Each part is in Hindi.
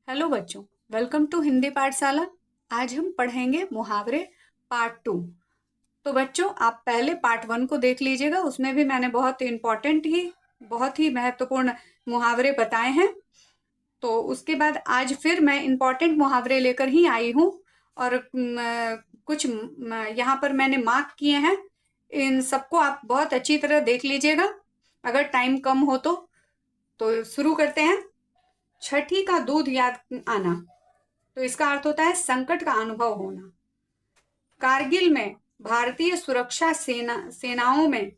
हेलो बच्चों, वेलकम टू हिंदी पाठशाला। आज हम पढ़ेंगे मुहावरे पार्ट 2। तो बच्चों, आप पहले पार्ट 1 को देख लीजिएगा। उसमें भी मैंने बहुत ही महत्वपूर्ण मुहावरे बताए हैं। तो उसके बाद आज फिर मैं इम्पोर्टेंट मुहावरे लेकर ही आई हूँ। और कुछ यहाँ पर मैंने मार्क किए हैं। इन सबको आप बहुत अच्छी तरह देख लीजिएगा, अगर टाइम कम हो तो शुरू करते हैं। छठी का दूध याद आना, तो इसका अर्थ होता है संकट का अनुभव होना। कारगिल में भारतीय सुरक्षा सेनाओं में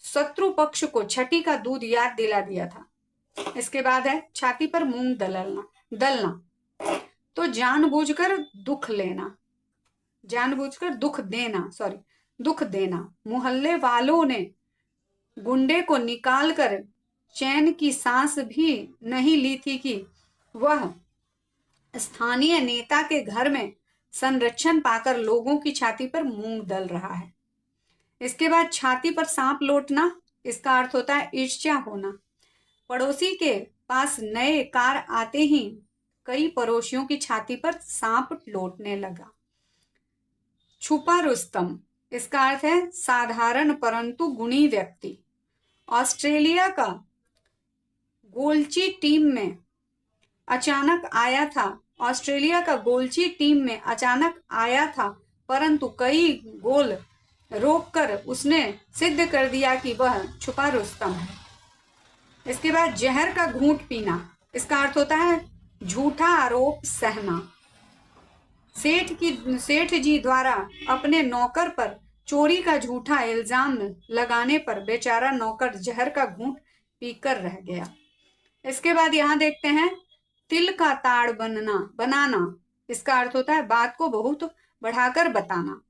शत्रु पक्ष को छठी का दूध याद दिला दिया था। इसके बाद है छाती पर मूंग दलना दलना, तो जानबूझकर दुख देना। मोहल्ले वालों ने गुंडे को निकालकर चैन की सांस भी नहीं ली थी कि वह स्थानीय नेता के घर में संरक्षण पाकर लोगों की छाती पर मूंग दल रहा है। इसके बाद छाती पर सांप लौटना, इसका अर्थ होता है ईर्ष्या होना। पड़ोसी के पास नए कार आते ही कई पड़ोसियों की छाती पर सांप लौटने लगा। छुपा रुस्तम, इसका अर्थ है साधारण परंतु गुणी व्यक्ति। ऑस्ट्रेलिया का गोल्ची टीम में अचानक आया था, परंतु कई गोल रोककर उसने सिद्ध कर दिया कि वह छुपा रुस्तम है। इसके बाद जहर का घूंट पीना, इसका अर्थ होता है झूठा आरोप सहना। सेठ जी द्वारा अपने नौकर पर चोरी का झूठा इल्जाम लगाने पर बेचारा नौकर जहर का घूंट पीकर रह गया। इसके बाद यहाँ देखते हैं तिल का ताड़ बनाना, इसका अर्थ होता है बात को बहुत बढ़ाकर बताना।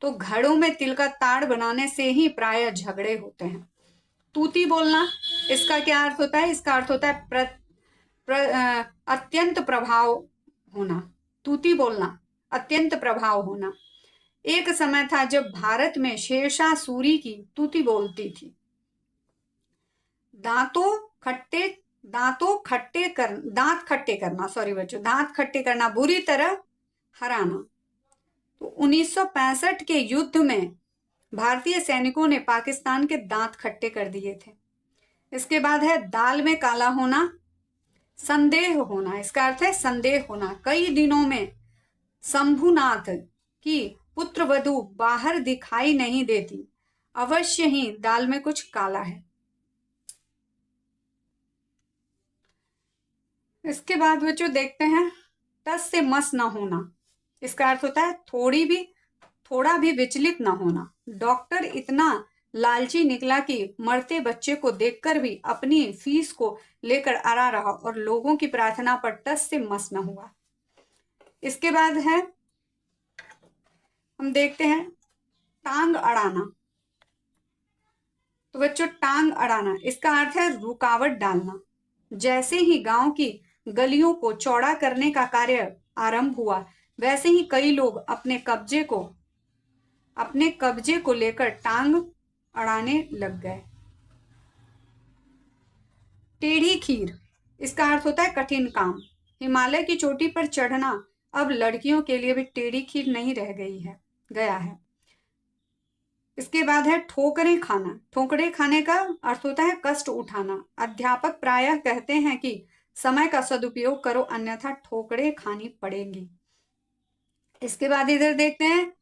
तो घड़ों में तिल का ताड़ बनाने से ही प्रायः झगड़े होते हैं। तूती बोलना, इसका क्या अर्थ होता है? इसका अर्थ होता है अत्यंत प्रभाव होना। तूती बोलना, अत्यंत प्रभाव होना। एक समय था जब भारत में शेरशाह सूरी की तूती बोलती थी। दांत खट्टे करना, बुरी तरह हराना। तो 1965 के युद्ध में भारतीय सैनिकों ने पाकिस्तान के दांत खट्टे कर दिए थे। इसके बाद है दाल में काला होना, संदेह होना, इसका अर्थ है संदेह होना। कई दिनों में शंभुनाथ की पुत्रवधू बाहर दिखाई नहीं देती, अवश्य ही दाल में कुछ काला है। इसके बाद बच्चों देखते हैं टस से मस न होना, इसका अर्थ होता है थोड़ा भी विचलित न होना। डॉक्टर इतना लालची निकला कि मरते बच्चे को देखकर भी अपनी फीस को लेकर अड़ा रहा और लोगों की प्रार्थना पर टस से मस न हुआ। इसके बाद है हम देखते हैं टांग अड़ाना। तो बच्चों टांग अड़ाना, इसका अर्थ है रुकावट डालना। जैसे ही गांव की गलियों को चौड़ा करने का कार्य आरंभ हुआ, वैसे ही कई लोग अपने कब्जे को लेकर टांग अड़ाने लग गए। टेढ़ी खीर, इसका अर्थ होता है कठिन काम। हिमालय की चोटी पर चढ़ना अब लड़कियों के लिए भी टेढ़ी खीर नहीं रह गया है। इसके बाद है ठोकरें खाना। ठोकरें खाने का अर्थ होता है कष्ट उठाना। अध्यापक प्रायः कहते हैं कि समय का सदुपयोग करो, अन्यथा ठोकरें खानी पड़ेंगी। इसके बाद इधर देखते हैं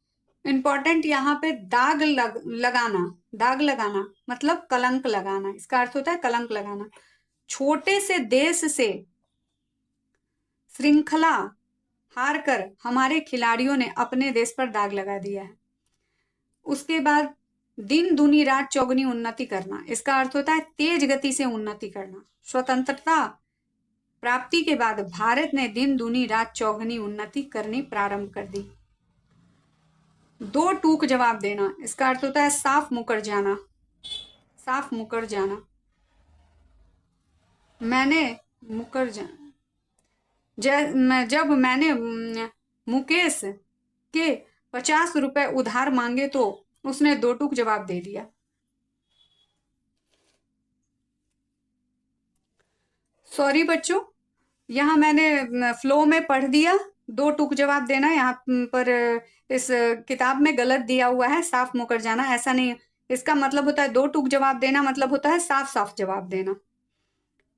इंपॉर्टेंट, यहाँ पे दाग लगाना मतलब कलंक लगाना, इसका अर्थ होता है कलंक लगाना। छोटे से देश से श्रृंखला हार कर हमारे खिलाड़ियों ने अपने देश पर दाग लगा दिया है। उसके बाद दिन दूनी रात चौगुनी उन्नति करना, इसका अर्थ होता है तेज गति से उन्नति करना। स्वतंत्रता प्राप्ति के बाद भारत ने दिन दूनी रात चौगुनी उन्नति करनी प्रारंभ कर दी। दो टूक जवाब देना, इसका अर्थ होता है साफ मुकर जाना। जब मैंने मुकेश के 50 रुपए उधार मांगे तो उसने दो टूक जवाब दे दिया। सॉरी बच्चों, यहाँ मैंने फ्लो में पढ़ दिया, 2 टूक जवाब देना। यहाँ पर इस किताब में गलत दिया हुआ है, साफ मुकर जाना, ऐसा नहीं। इसका मतलब होता है 2 टूक जवाब देना, मतलब होता है साफ साफ जवाब देना।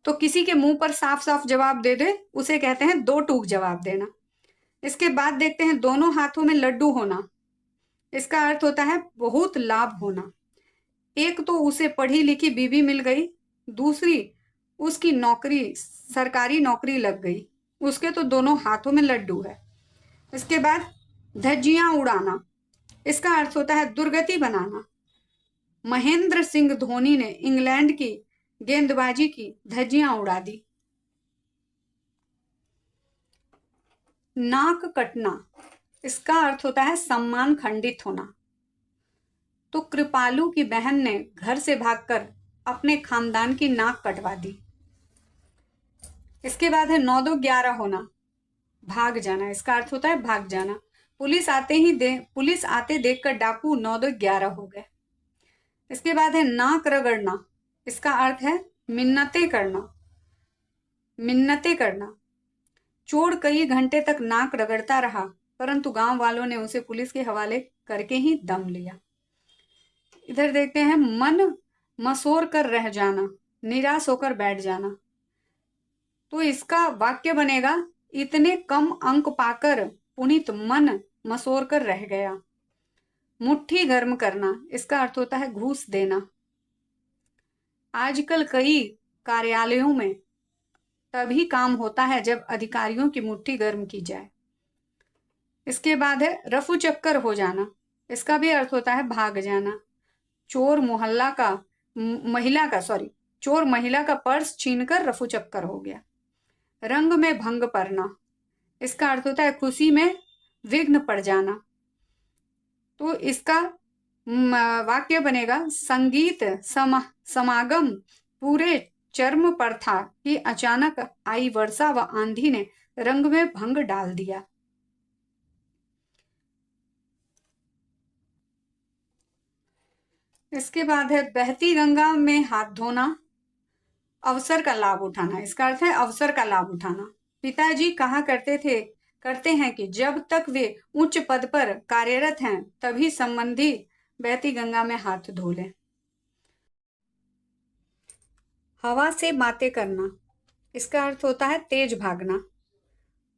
तो किसी के मुंह पर साफ साफ जवाब दे दे उसे कहते हैं 2 टूक जवाब देना। इसके बाद देखते हैं दोनों हाथों में लड्डू होना। इसका अर्थ होता है बहुत लाभ होना। एक तो उसे पढ़ी लिखी बीवी मिल गई, दूसरी उसकी नौकरी, सरकारी नौकरी लग गई। उसके तो दोनों हाथों में लड्डू है। इसके बाद धज्जियां उड़ाना, इसका अर्थ होता है दुर्गति बनाना। महेंद्र सिंह धोनी ने इंग्लैंड की गेंदबाजी की धज्जियां उड़ा दी। नाक कटना, इसका अर्थ होता है सम्मान खंडित होना। तो कृपालु की बहन ने घर से भागकर अपने खानदान की नाक कटवा दी। इसके बाद है 9-2-11 होना, भाग जाना। इसका अर्थ होता है भाग जाना। पुलिस आते देखकर डाकू 9-2-11 हो गए। इसके बाद है नाक रगड़ना, इसका अर्थ है मिन्नतें करना। मिन्नतें करना। चोर कई घंटे तक नाक रगड़ता रहा, परंतु गांव वालों ने उसे पुलिस के हवाले करके ही दम लिया। इधर देखते हैं मन मसोर कर रह जाना, निराश होकर बैठ जाना। तो इसका वाक्य बनेगा इतने कम अंक पाकर पुनीत मन मसोर कर रह गया। मुट्ठी गर्म करना, इसका अर्थ होता है घूस देना। आजकल कई कार्यालयों में तभी काम होता है जब अधिकारियों की मुट्ठी गर्म की जाए। इसके बाद है रफू चक्कर हो जाना, इसका भी अर्थ होता है भाग जाना। चोर महिला का पर्स छीनकर रफू चक्कर हो गया। रंग में भंग पड़ना, इसका अर्थ होता है खुशी में विघ्न पड़ जाना। तो इसका वाक्य बनेगा संगीत समागम पूरे चर्म पर था कि अचानक आई वर्षा व आंधी ने रंग में भंग डाल दिया। इसके बाद है बहती गंगा में हाथ धोना, अवसर का लाभ उठाना। इसका अर्थ है अवसर का लाभ उठाना। पिताजी कहा करते हैं कि जब तक वे उच्च पद पर कार्यरत हैं तभी संबंधी बहती गंगा में हाथ धो लें। हवा से बातें करना, इसका अर्थ होता है तेज भागना।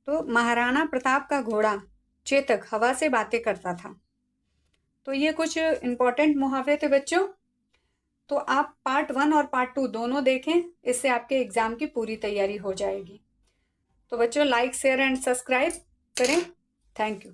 तो महाराणा प्रताप का घोड़ा चेतक हवा से बातें करता था। तो ये कुछ इंपॉर्टेंट मुहावरे थे बच्चों। तो आप पार्ट 1 और पार्ट 2 दोनों देखें, इससे आपके एग्जाम की पूरी तैयारी हो जाएगी। तो बच्चों लाइक शेयर एंड सब्सक्राइब करें। Thank you.